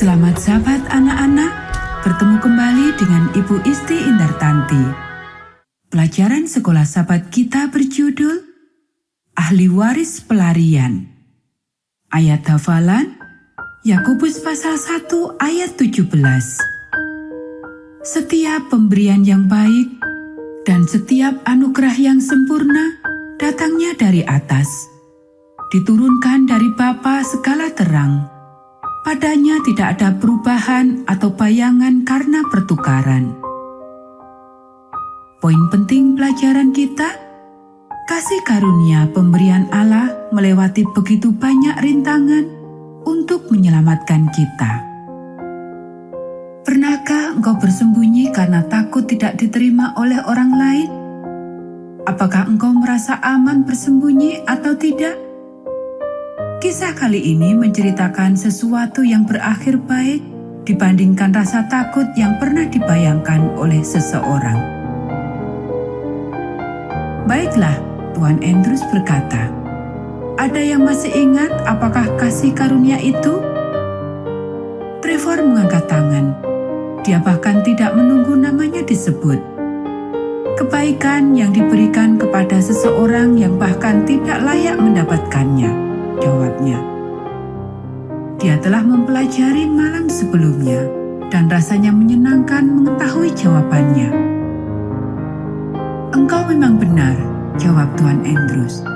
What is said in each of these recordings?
Selamat sahabat anak-anak, bertemu kembali dengan Ibu Isti Indartanti. Pelajaran sekolah sahabat kita berjudul Ahli Waris Pelarian. Ayat hafalan Yakobus pasal 1 ayat 17. Setiap pemberian yang baik dan setiap anugerah yang sempurna datangnya dari atas, diturunkan dari Bapa segala terang. Padanya tidak ada perubahan atau bayangan karena pertukaran. Poin penting pelajaran kita, kasih karunia pemberian Allah melewati begitu banyak rintangan untuk menyelamatkan kita. Pernahkah engkau bersembunyi karena takut tidak diterima oleh orang lain? Apakah engkau merasa aman bersembunyi atau tidak? Kisah kali ini menceritakan sesuatu yang berakhir baik dibandingkan rasa takut yang pernah dibayangkan oleh seseorang. Baiklah, Tuan Andrews berkata, ada yang masih ingat apakah kasih karunia itu? Trevor mengangkat tangan. Dia bahkan tidak menunggu namanya disebut. Kebaikan yang diberikan kepada seseorang yang bahkan tidak layak mendapatkannya, jawabnya. Dia telah mempelajari malam sebelumnya dan rasanya menyenangkan mengetahui jawabannya. Engkau memang benar, jawab Tuan Andrews.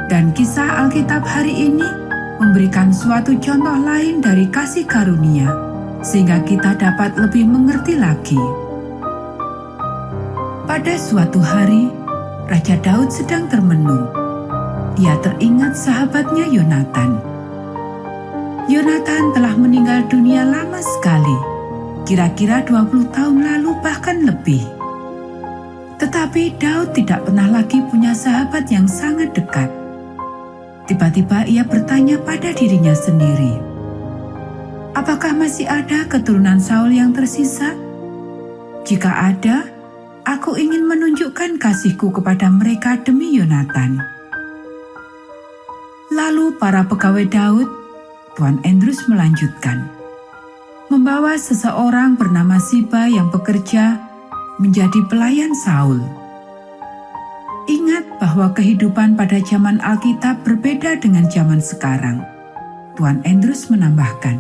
Dan kisah Alkitab hari ini memberikan suatu contoh lain dari kasih karunia, sehingga kita dapat lebih mengerti lagi. Pada suatu hari, Raja Daud sedang termenung. Ia teringat sahabatnya Yonatan. Yonatan telah meninggal dunia lama sekali, kira-kira 20 tahun lalu bahkan lebih. Tetapi Daud tidak pernah lagi punya sahabat yang sangat dekat. Tiba-tiba ia bertanya pada dirinya sendiri, apakah masih ada keturunan Saul yang tersisa? Jika ada, aku ingin menunjukkan kasihku kepada mereka demi Yonatan. Lalu para pegawai Daud, Tuan Andrews melanjutkan, membawa seseorang bernama Siba yang bekerja menjadi pelayan Saul. Ingat bahwa kehidupan pada zaman Alkitab berbeda dengan zaman sekarang. Tuan Andrews menambahkan,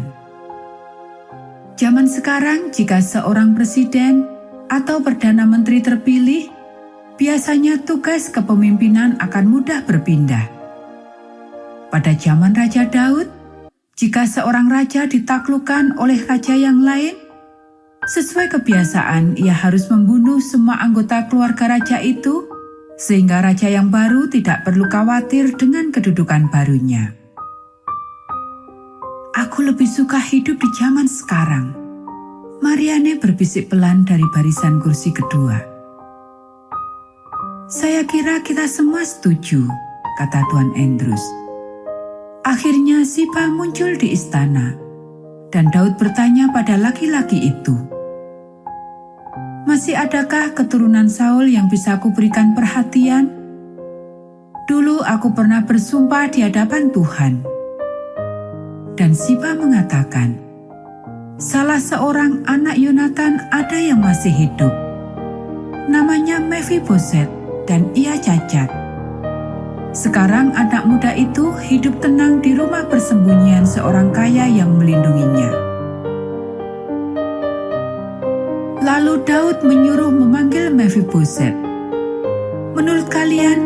zaman sekarang jika seorang presiden atau perdana menteri terpilih, biasanya tugas kepemimpinan akan mudah berpindah. Pada zaman Raja Daud, jika seorang raja ditaklukkan oleh raja yang lain, sesuai kebiasaan ia harus membunuh semua anggota keluarga raja itu, sehingga raja yang baru tidak perlu khawatir dengan kedudukan barunya. Aku lebih suka hidup di zaman sekarang. Marianne berbisik pelan dari barisan kursi kedua. Saya kira kita semua setuju, kata Tuan Andrews. Akhirnya Siba muncul di istana, dan Daud bertanya pada laki-laki itu, masih adakah keturunan Saul yang bisa kuberikan perhatian? Dulu aku pernah bersumpah di hadapan Tuhan. Dan Siba mengatakan, salah seorang anak Yonatan ada yang masih hidup. Namanya Mephiboset dan ia cacat. Sekarang anak muda itu hidup tenang di rumah persembunyian seorang kaya yang melindunginya. Lalu Daud menyuruh memanggil Mephiboset. Menurut kalian,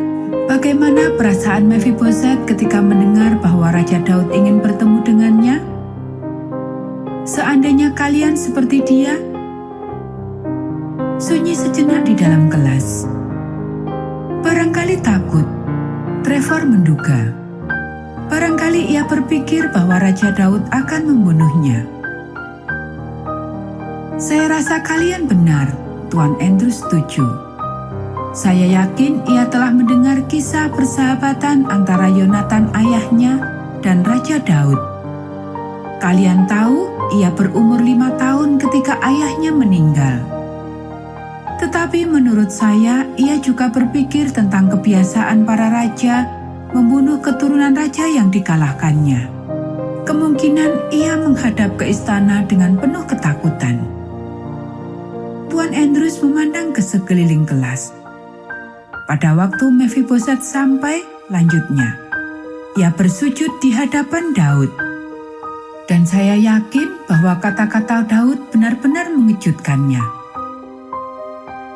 bagaimana perasaan Mephiboset ketika mendengar bahwa Raja Daud ingin bertemu dengannya? Seandainya kalian seperti dia, sunyi sejenak di dalam kelas. Barangkali takut. Trevor menduga. Barangkali ia berpikir bahwa Raja Daud akan membunuhnya. Saya rasa kalian benar, Tuan Andrews setuju. Saya yakin ia telah mendengar kisah persahabatan antara Yonatan ayahnya dan Raja Daud. Kalian tahu, ia berumur 5 tahun ketika ayahnya meninggal. Tetapi menurut saya, ia juga berpikir tentang kebiasaan para raja membunuh keturunan raja yang dikalahkannya. Kemungkinan ia menghadap ke istana dengan penuh ketakutan. Tuan Andrews memandang ke sekeliling kelas. Pada waktu Mephiboset sampai, lanjutnya, ia bersujud di hadapan Daud. Dan saya yakin bahwa kata-kata Daud benar-benar mengejutkannya.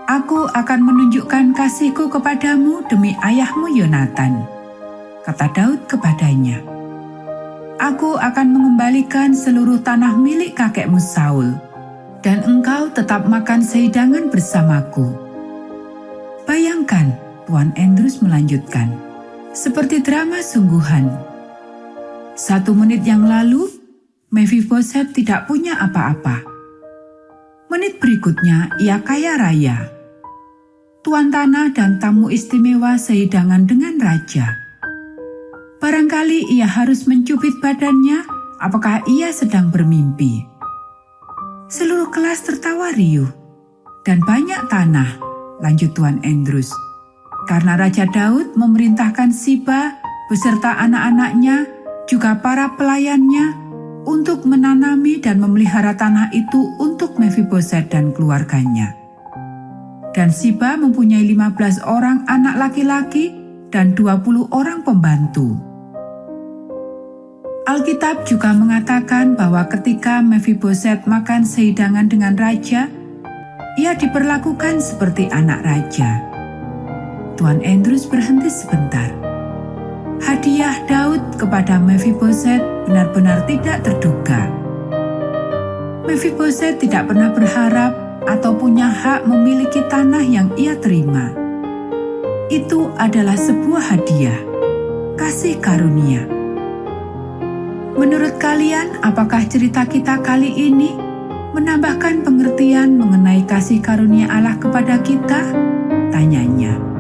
Aku akan menunjukkan kasihku kepadamu demi ayahmu Yonatan, kata Daud kepadanya. Aku akan mengembalikan seluruh tanah milik kakekmu Saul, dan engkau tetap makan sehidangan bersamaku. Bayangkan, Tuan Andrews melanjutkan, seperti drama sungguhan. 1 menit yang lalu, Mephiboset tidak punya apa-apa. Menit berikutnya, ia kaya raya. Tuan tanah dan tamu istimewa sehidangan dengan raja. Barangkali ia harus mencubit badannya, apakah ia sedang bermimpi. Seluruh kelas tertawa riuh. Dan banyak tanah, lanjut Tuan Andrews. Karena Raja Daud memerintahkan Siba beserta anak-anaknya, juga para pelayannya, untuk menanami dan memelihara tanah itu untuk Mephiboset dan keluarganya. Dan Siba mempunyai 15 orang anak laki-laki dan 20 orang pembantu. Alkitab juga mengatakan bahwa ketika Mephiboset makan sehidangan dengan raja, ia diperlakukan seperti anak raja. Tuan Andrews berhenti sebentar. Hadiah Daud kepada Mephiboset benar-benar tidak terduga. Mephiboset tidak pernah berharap atau punya hak memiliki tanah yang ia terima. Itu adalah sebuah hadiah, kasih karunia. Menurut kalian, apakah cerita kita kali ini menambahkan pengertian mengenai kasih karunia Allah kepada kita? Tanyanya.